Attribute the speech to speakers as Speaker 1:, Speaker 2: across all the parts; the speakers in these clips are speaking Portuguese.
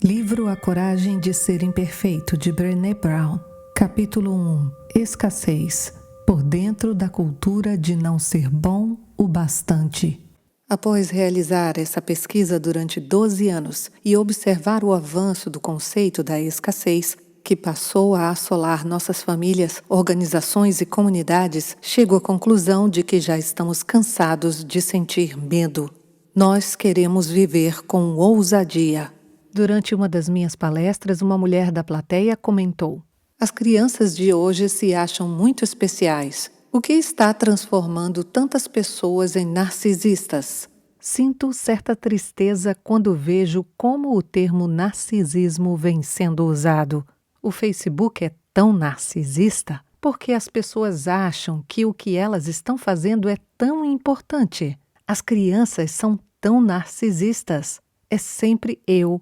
Speaker 1: Livro A Coragem de Ser Imperfeito, de Brené Brown. Capítulo 1. Escassez. Por dentro da cultura de não ser bom o bastante. Após realizar essa pesquisa durante 12 anos e observar o avanço do conceito da escassez, que passou a assolar nossas famílias, organizações e comunidades, chego à conclusão de que já estamos cansados de sentir medo. Nós queremos viver com ousadia. Durante uma das minhas palestras, uma mulher da plateia comentou: "As crianças de hoje se acham muito especiais. O que está transformando tantas pessoas em narcisistas?" Sinto certa tristeza quando vejo como o termo narcisismo vem sendo usado. O Facebook é tão narcisista porque as pessoas acham que o que elas estão fazendo é tão importante. As crianças são tão narcisistas. É sempre eu.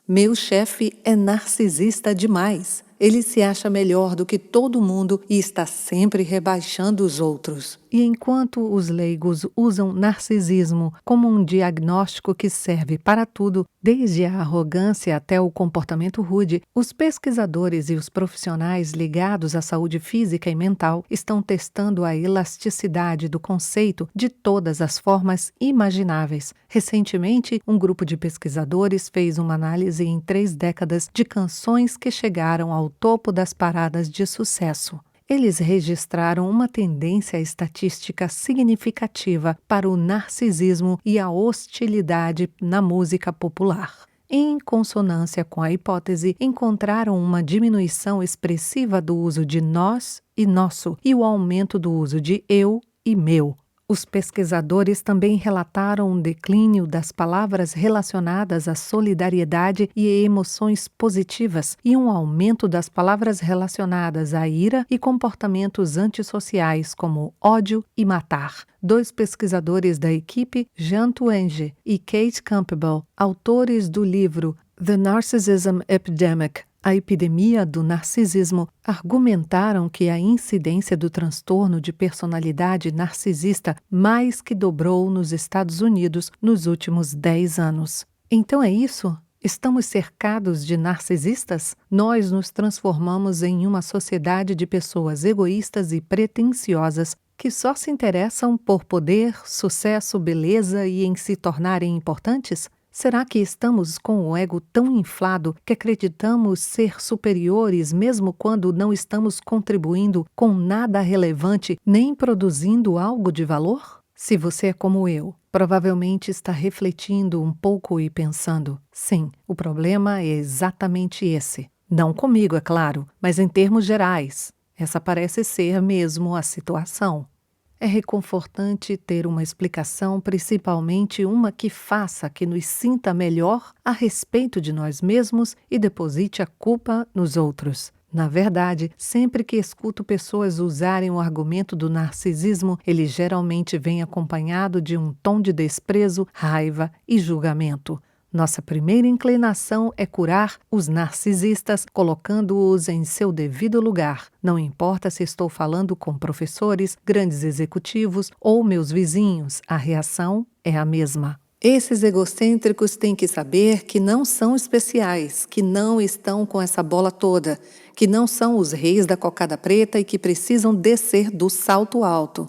Speaker 1: Meu chefe é narcisista demais. Ele se acha melhor do que todo mundo e está sempre rebaixando os outros. E enquanto os leigos usam narcisismo como um diagnóstico que serve para tudo, desde a arrogância até o comportamento rude, os pesquisadores e os profissionais ligados à saúde física e mental estão testando a elasticidade do conceito de todas as formas imagináveis. Recentemente, um grupo de pesquisadores fez uma análise em 3 décadas de canções que chegaram ao topo das paradas de sucesso. Eles registraram uma tendência estatística significativa para o narcisismo e a hostilidade na música popular. Em consonância com a hipótese, encontraram uma diminuição expressiva do uso de nós e nosso e o aumento do uso de eu e meu. Os pesquisadores também relataram um declínio das palavras relacionadas à solidariedade e emoções positivas e um aumento das palavras relacionadas à ira e comportamentos antissociais como ódio e matar. 2 pesquisadores da equipe, Jean Twenge e Kate Campbell, autores do livro The Narcissism Epidemic, a epidemia do narcisismo, argumentaram que a incidência do transtorno de personalidade narcisista mais que dobrou nos Estados Unidos nos últimos 10 anos. Então é isso? Estamos cercados de narcisistas? Nós nos transformamos em uma sociedade de pessoas egoístas e pretensiosas que só se interessam por poder, sucesso, beleza e em se tornarem importantes? Será que estamos com o ego tão inflado que acreditamos ser superiores mesmo quando não estamos contribuindo com nada relevante nem produzindo algo de valor? Se você é como eu, provavelmente está refletindo um pouco e pensando: sim, o problema é exatamente esse. Não comigo, é claro, mas em termos gerais. Essa parece ser mesmo a situação. É reconfortante ter uma explicação, principalmente uma que faça que nos sinta melhor a respeito de nós mesmos e deposite a culpa nos outros. Na verdade, sempre que escuto pessoas usarem o argumento do narcisismo, ele geralmente vem acompanhado de um tom de desprezo, raiva e julgamento. Nossa primeira inclinação é curar os narcisistas, colocando-os em seu devido lugar. Não importa se estou falando com professores, grandes executivos ou meus vizinhos, a reação é a mesma. Esses egocêntricos têm que saber que não são especiais, que não estão com essa bola toda, que não são os reis da cocada preta e que precisam descer do salto alto.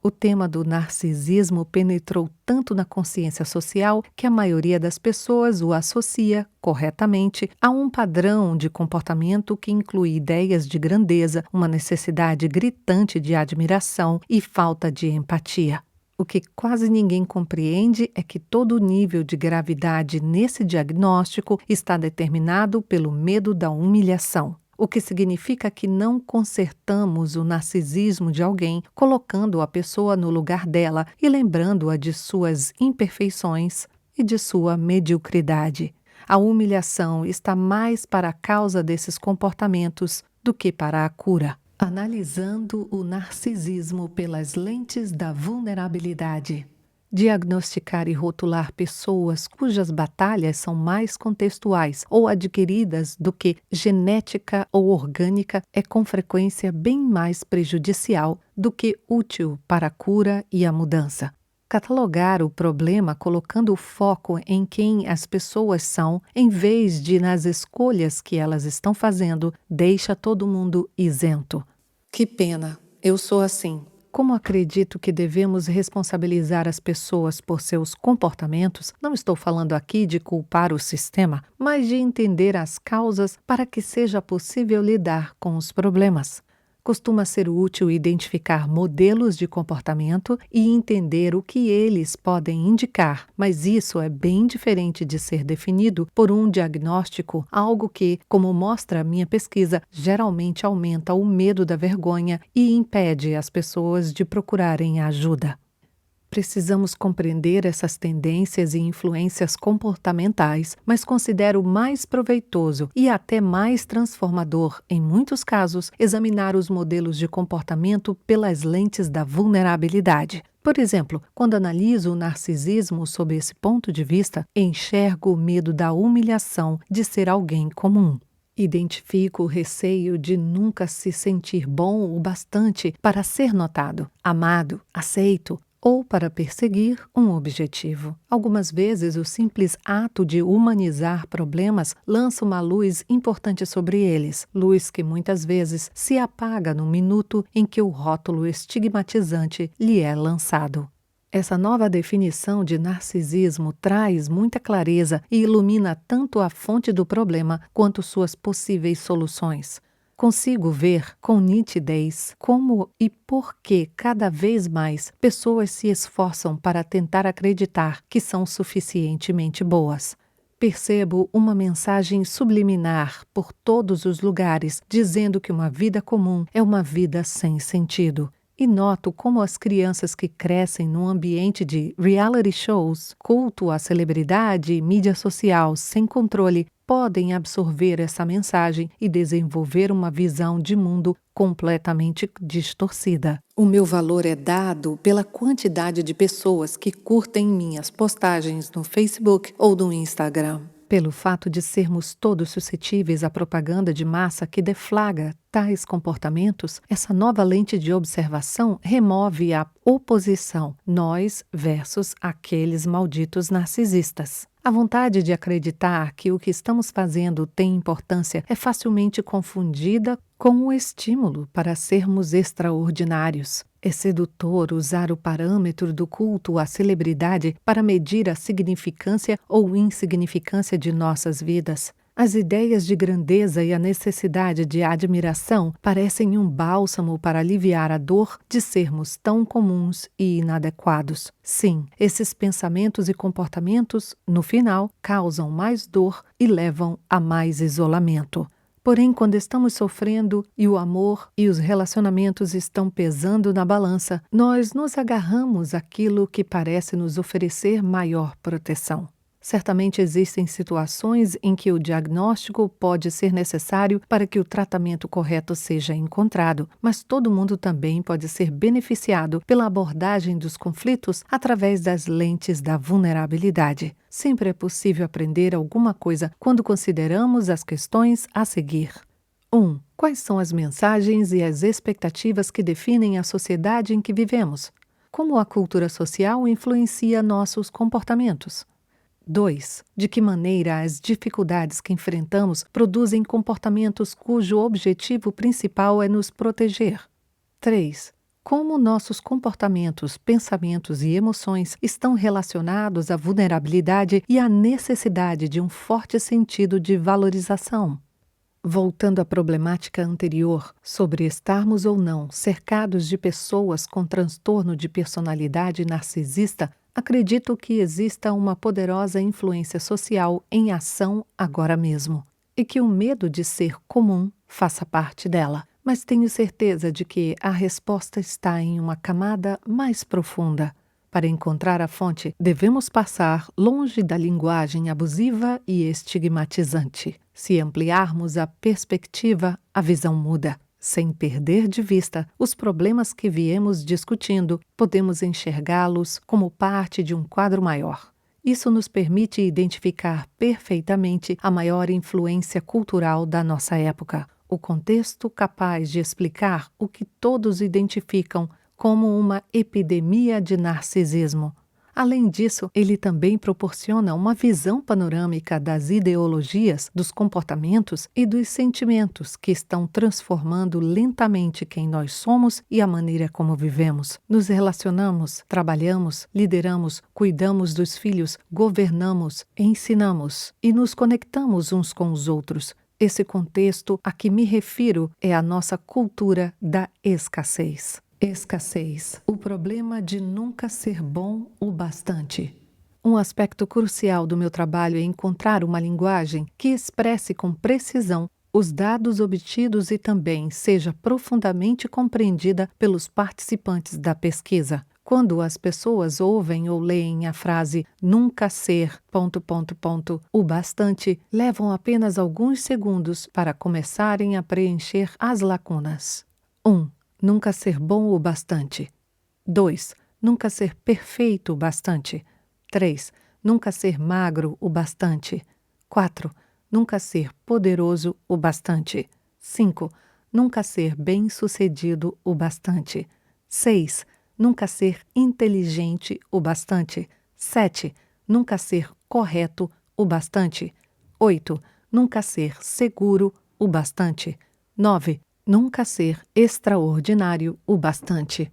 Speaker 1: O tema do narcisismo penetrou tanto na consciência social que a maioria das pessoas o associa, corretamente, a um padrão de comportamento que inclui ideias de grandeza, uma necessidade gritante de admiração e falta de empatia. O que quase ninguém compreende é que todo o nível de gravidade nesse diagnóstico está determinado pelo medo da humilhação. O que significa que não consertamos o narcisismo de alguém, colocando a pessoa no lugar dela e lembrando-a de suas imperfeições e de sua mediocridade. A humilhação está mais para a causa desses comportamentos do que para a cura. Analisando o narcisismo pelas lentes da vulnerabilidade. Diagnosticar e rotular pessoas cujas batalhas são mais contextuais ou adquiridas do que genética ou orgânica é com frequência bem mais prejudicial do que útil para a cura e a mudança. Catalogar o problema colocando o foco em quem as pessoas são, em vez de nas escolhas que elas estão fazendo, deixa todo mundo isento. Que pena, eu sou assim. Como acredito que devemos responsabilizar as pessoas por seus comportamentos, não estou falando aqui de culpar o sistema, mas de entender as causas para que seja possível lidar com os problemas. Costuma ser útil identificar modelos de comportamento e entender o que eles podem indicar, mas isso é bem diferente de ser definido por um diagnóstico, algo que, como mostra a minha pesquisa, geralmente aumenta o medo da vergonha e impede as pessoas de procurarem ajuda. Precisamos compreender essas tendências e influências comportamentais, mas considero mais proveitoso e até mais transformador, em muitos casos, examinar os modelos de comportamento pelas lentes da vulnerabilidade. Por exemplo, quando analiso o narcisismo sob esse ponto de vista, enxergo o medo da humilhação de ser alguém comum. Identifico o receio de nunca se sentir bom o bastante para ser notado, amado, aceito, ou para perseguir um objetivo. Algumas vezes, o simples ato de humanizar problemas lança uma luz importante sobre eles, luz que muitas vezes se apaga no minuto em que o rótulo estigmatizante lhe é lançado. Essa nova definição de narcisismo traz muita clareza e ilumina tanto a fonte do problema quanto suas possíveis soluções. Consigo ver com nitidez como e por que cada vez mais pessoas se esforçam para tentar acreditar que são suficientemente boas. Percebo uma mensagem subliminar por todos os lugares dizendo que uma vida comum é uma vida sem sentido. E noto como as crianças que crescem num ambiente de reality shows, culto à celebridade e mídia social sem controle, podem absorver essa mensagem e desenvolver uma visão de mundo completamente distorcida. O meu valor é dado pela quantidade de pessoas que curtem minhas postagens no Facebook ou no Instagram. Pelo fato de sermos todos suscetíveis à propaganda de massa que deflagra tais comportamentos, essa nova lente de observação remove a oposição, nós versus aqueles malditos narcisistas. A vontade de acreditar que o que estamos fazendo tem importância é facilmente confundida com o estímulo para sermos extraordinários. É sedutor usar o parâmetro do culto à celebridade para medir a significância ou insignificância de nossas vidas. As ideias de grandeza e a necessidade de admiração parecem um bálsamo para aliviar a dor de sermos tão comuns e inadequados. Sim, esses pensamentos e comportamentos, no final, causam mais dor e levam a mais isolamento. Porém, quando estamos sofrendo e o amor e os relacionamentos estão pesando na balança, nós nos agarramos àquilo que parece nos oferecer maior proteção. Certamente existem situações em que o diagnóstico pode ser necessário para que o tratamento correto seja encontrado, mas todo mundo também pode ser beneficiado pela abordagem dos conflitos através das lentes da vulnerabilidade. Sempre é possível aprender alguma coisa quando consideramos as questões a seguir. 1. Quais são as mensagens e as expectativas que definem a sociedade em que vivemos? Como a cultura social influencia nossos comportamentos? 2. De que maneira as dificuldades que enfrentamos produzem comportamentos cujo objetivo principal é nos proteger? 3. Como nossos comportamentos, pensamentos e emoções estão relacionados à vulnerabilidade e à necessidade de um forte sentido de valorização? Voltando à problemática anterior, sobre estarmos ou não cercados de pessoas com transtorno de personalidade narcisista, acredito que exista uma poderosa influência social em ação agora mesmo, e que o medo de ser comum faça parte dela. Mas tenho certeza de que a resposta está em uma camada mais profunda. Para encontrar a fonte, devemos passar longe da linguagem abusiva e estigmatizante. Se ampliarmos a perspectiva, a visão muda. Sem perder de vista os problemas que viemos discutindo, podemos enxergá-los como parte de um quadro maior. Isso nos permite identificar perfeitamente a maior influência cultural da nossa época, o contexto capaz de explicar o que todos identificam como uma epidemia de narcisismo. Além disso, ele também proporciona uma visão panorâmica das ideologias, dos comportamentos e dos sentimentos que estão transformando lentamente quem nós somos e a maneira como vivemos. Nos relacionamos, trabalhamos, lideramos, cuidamos dos filhos, governamos, ensinamos e nos conectamos uns com os outros. Esse contexto a que me refiro é a nossa cultura da escassez. Escassez. O problema de nunca ser bom o bastante. Um aspecto crucial do meu trabalho é encontrar uma linguagem que expresse com precisão os dados obtidos e também seja profundamente compreendida pelos participantes da pesquisa. Quando as pessoas ouvem ou leem a frase nunca ser ... o bastante, levam apenas alguns segundos para começarem a preencher as lacunas. 1. Nunca ser bom o bastante. 2. Nunca ser perfeito o bastante. 3. Nunca ser magro o bastante. 4. Nunca ser poderoso o bastante. 5. Nunca ser bem-sucedido o bastante. 6. Nunca ser inteligente o bastante. 7. Nunca ser correto o bastante. 8. Nunca ser seguro o bastante. 9. Nunca ser extraordinário o bastante.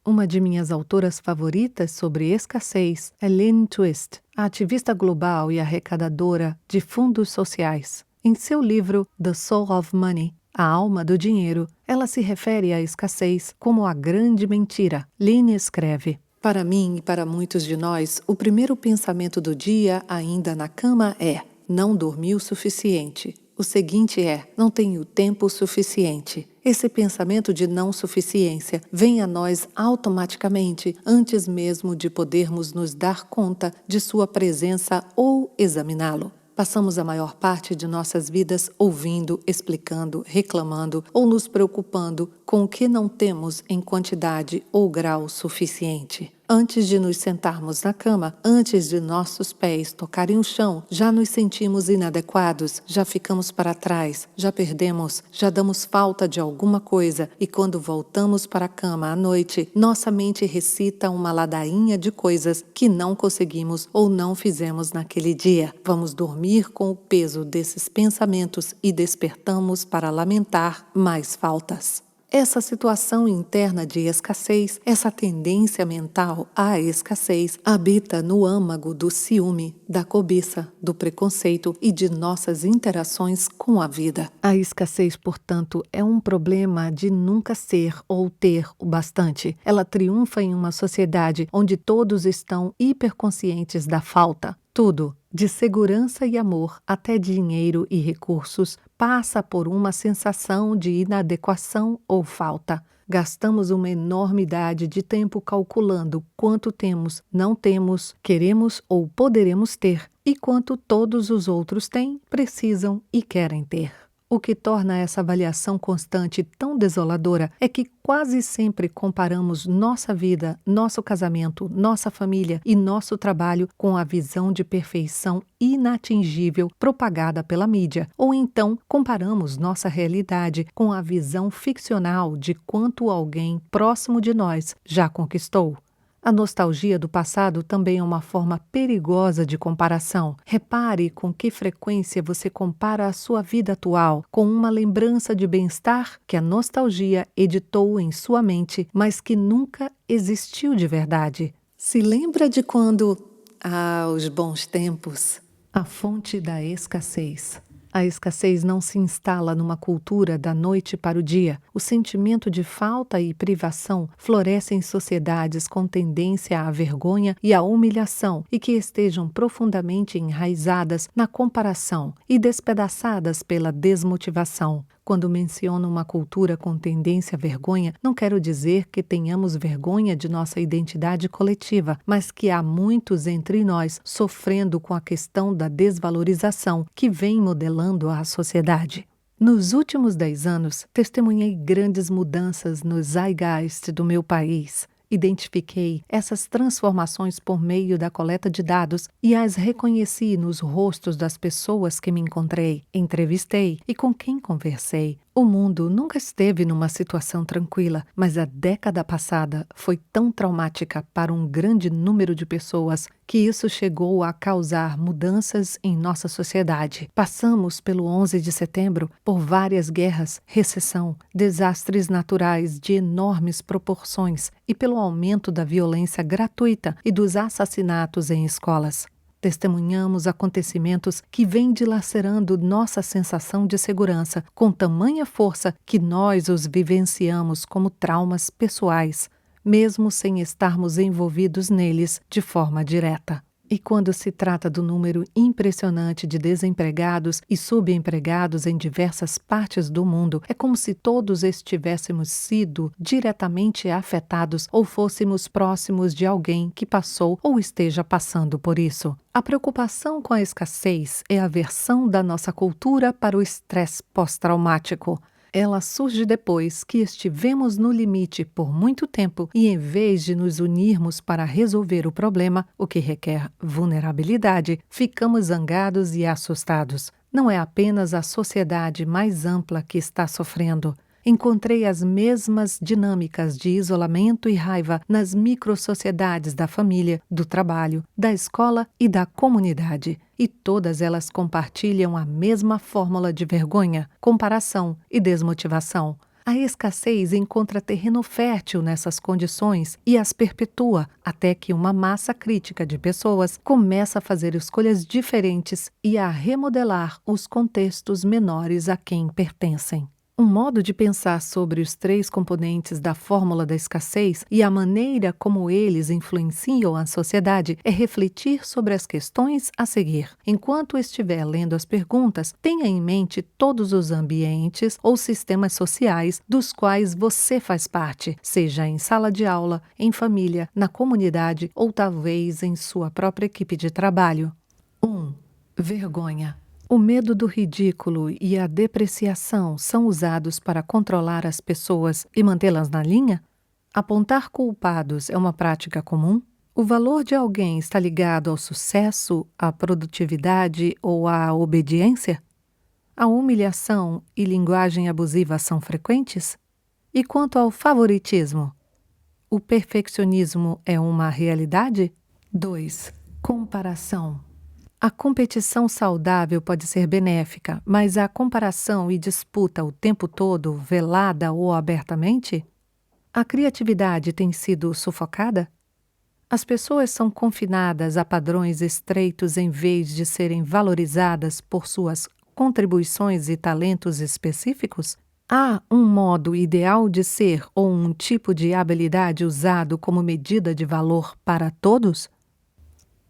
Speaker 1: Uma de minhas autoras favoritas sobre escassez é Lynn Twist, a ativista global e arrecadadora de fundos sociais. Em seu livro The Soul of Money, A Alma do Dinheiro, ela se refere à escassez como a grande mentira. Lynn escreve: "Para mim e para muitos de nós, o primeiro pensamento do dia, ainda na cama, é: não dormi o suficiente. O seguinte é: não tenho tempo suficiente." Esse pensamento de não suficiência vem a nós automaticamente, antes mesmo de podermos nos dar conta de sua presença ou examiná-lo. Passamos a maior parte de nossas vidas ouvindo, explicando, reclamando ou nos preocupando com o que não temos em quantidade ou grau suficiente. Antes de nos sentarmos na cama, antes de nossos pés tocarem o chão, já nos sentimos inadequados, já ficamos para trás, já perdemos, já damos falta de alguma coisa e quando voltamos para a cama à noite, nossa mente recita uma ladainha de coisas que não conseguimos ou não fizemos naquele dia. Vamos dormir com o peso desses pensamentos e despertamos para lamentar mais faltas. Essa situação interna de escassez, essa tendência mental à escassez, habita no âmago do ciúme, da cobiça, do preconceito e de nossas interações com a vida. A escassez, portanto, é um problema de nunca ser ou ter o bastante. Ela triunfa em uma sociedade onde todos estão hiperconscientes da falta. Tudo, de segurança e amor até dinheiro e recursos, passa por uma sensação de inadequação ou falta. Gastamos uma enormidade de tempo calculando quanto temos, não temos, queremos ou poderemos ter, e quanto todos os outros têm, precisam e querem ter. O que torna essa avaliação constante tão desoladora é que quase sempre comparamos nossa vida, nosso casamento, nossa família e nosso trabalho com a visão de perfeição inatingível propagada pela mídia, ou então comparamos nossa realidade com a visão ficcional de quanto alguém próximo de nós já conquistou. A nostalgia do passado também é uma forma perigosa de comparação. Repare com que frequência você compara a sua vida atual com uma lembrança de bem-estar que a nostalgia editou em sua mente, mas que nunca existiu de verdade. Se lembra de quando... os bons tempos. A fonte da escassez. A escassez não se instala numa cultura da noite para o dia. O sentimento de falta e privação floresce em sociedades com tendência à vergonha e à humilhação e que estejam profundamente enraizadas na comparação e despedaçadas pela desmotivação. Quando menciono uma cultura com tendência à vergonha, não quero dizer que tenhamos vergonha de nossa identidade coletiva, mas que há muitos entre nós sofrendo com a questão da desvalorização que vem modelando a sociedade. Nos últimos 10 anos, testemunhei grandes mudanças no zeitgeist do meu país. Identifiquei essas transformações por meio da coleta de dados e as reconheci nos rostos das pessoas que me encontrei, entrevistei e com quem conversei. O mundo nunca esteve numa situação tranquila, mas a década passada foi tão traumática para um grande número de pessoas que isso chegou a causar mudanças em nossa sociedade. Passamos pelo 11 de setembro por várias guerras, recessão, desastres naturais de enormes proporções e pelo aumento da violência gratuita e dos assassinatos em escolas. Testemunhamos acontecimentos que vêm dilacerando nossa sensação de segurança com tamanha força que nós os vivenciamos como traumas pessoais, mesmo sem estarmos envolvidos neles de forma direta. E quando se trata do número impressionante de desempregados e subempregados em diversas partes do mundo, é como se todos estivéssemos sido diretamente afetados ou fôssemos próximos de alguém que passou ou esteja passando por isso. A preocupação com a escassez é a versão da nossa cultura para o estresse pós-traumático. Ela surge depois que estivemos no limite por muito tempo e, em vez de nos unirmos para resolver o problema, o que requer vulnerabilidade, ficamos zangados e assustados. Não é apenas a sociedade mais ampla que está sofrendo. Encontrei as mesmas dinâmicas de isolamento e raiva nas microsociedades da família, do trabalho, da escola e da comunidade. E todas elas compartilham a mesma fórmula de vergonha, comparação e desmotivação. A escassez encontra terreno fértil nessas condições e as perpetua até que uma massa crítica de pessoas começa a fazer escolhas diferentes e a remodelar os contextos menores a quem pertencem. Um modo de pensar sobre os 3 componentes da fórmula da escassez e a maneira como eles influenciam a sociedade é refletir sobre as questões a seguir. Enquanto estiver lendo as perguntas, tenha em mente todos os ambientes ou sistemas sociais dos quais você faz parte, seja em sala de aula, em família, na comunidade ou talvez em sua própria equipe de trabalho. 1. Vergonha. O medo do ridículo e a depreciação são usados para controlar as pessoas e mantê-las na linha? Apontar culpados é uma prática comum? O valor de alguém está ligado ao sucesso, à produtividade ou à obediência? A humilhação e linguagem abusiva são frequentes? E quanto ao favoritismo? O perfeccionismo é uma realidade? 2. Comparação. A competição saudável pode ser benéfica, mas a comparação e disputa o tempo todo, velada ou abertamente? A criatividade tem sido sufocada? As pessoas são confinadas a padrões estreitos em vez de serem valorizadas por suas contribuições e talentos específicos? Há um modo ideal de ser ou um tipo de habilidade usado como medida de valor para todos?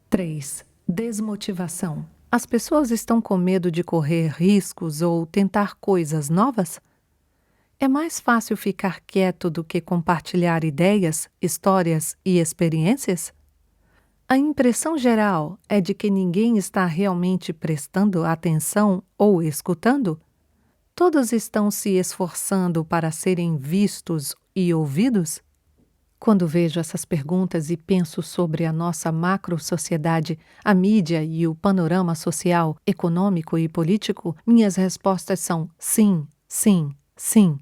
Speaker 1: 3. Desmotivação. As pessoas estão com medo de correr riscos ou tentar coisas novas? É mais fácil ficar quieto do que compartilhar ideias, histórias e experiências? A impressão geral é de que ninguém está realmente prestando atenção ou escutando? Todos estão se esforçando para serem vistos e ouvidos? Quando vejo essas perguntas e penso sobre a nossa macro-sociedade, a mídia e o panorama social, econômico e político, minhas respostas são sim, sim, sim.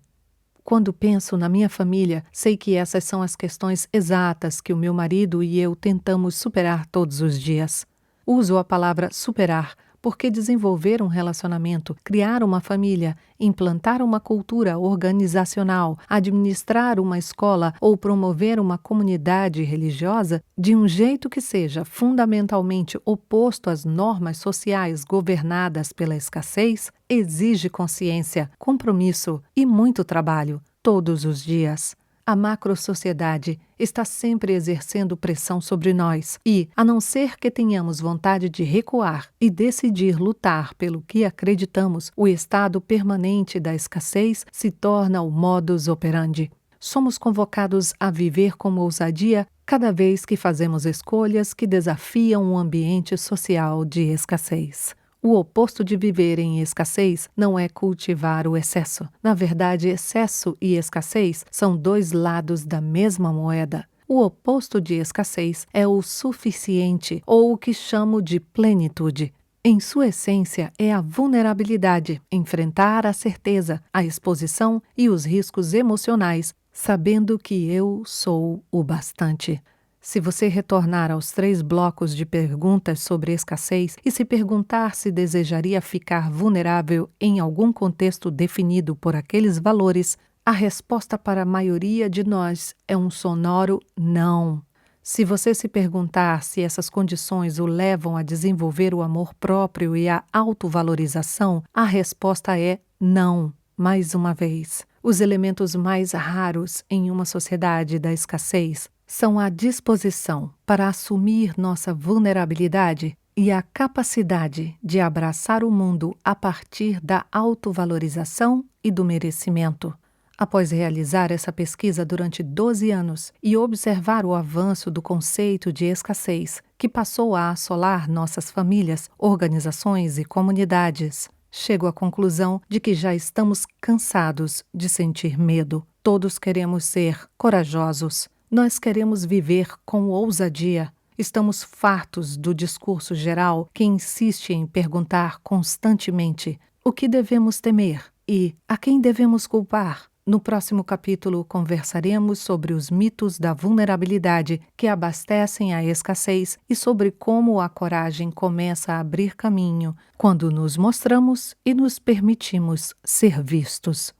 Speaker 1: Quando penso na minha família, sei que essas são as questões exatas que o meu marido e eu tentamos superar todos os dias. Uso a palavra superar porque desenvolver um relacionamento, criar uma família, implantar uma cultura organizacional, administrar uma escola ou promover uma comunidade religiosa, de um jeito que seja fundamentalmente oposto às normas sociais governadas pela escassez, exige consciência, compromisso e muito trabalho, todos os dias. A macrosociedade está sempre exercendo pressão sobre nós e, a não ser que tenhamos vontade de recuar e decidir lutar pelo que acreditamos, o estado permanente da escassez se torna o modus operandi. Somos convocados a viver com ousadia cada vez que fazemos escolhas que desafiam um ambiente social de escassez. O oposto de viver em escassez não é cultivar o excesso. Na verdade, excesso e escassez são 2 lados da mesma moeda. O oposto de escassez é o suficiente, ou o que chamo de plenitude. em sua essência, é a vulnerabilidade, enfrentar a certeza, a exposição e os riscos emocionais, sabendo que eu sou o bastante. Se você retornar aos 3 blocos de perguntas sobre escassez e se perguntar se desejaria ficar vulnerável em algum contexto definido por aqueles valores, a resposta para a maioria de nós é um sonoro não. Se você se perguntar se essas condições o levam a desenvolver o amor próprio e a autovalorização, a resposta é não. Mais uma vez, os elementos mais raros em uma sociedade da escassez são a disposição para assumir nossa vulnerabilidade e a capacidade de abraçar o mundo a partir da autovalorização e do merecimento. Após realizar essa pesquisa durante 12 anos e observar o avanço do conceito de escassez, que passou a assolar nossas famílias, organizações e comunidades, chego à conclusão de que já estamos cansados de sentir medo. Todos queremos ser corajosos. Nós queremos viver com ousadia. Estamos fartos do discurso geral que insiste em perguntar constantemente o que devemos temer e a quem devemos culpar. No próximo capítulo, conversaremos sobre os mitos da vulnerabilidade que abastecem a escassez e sobre como a coragem começa a abrir caminho quando nos mostramos e nos permitimos ser vistos.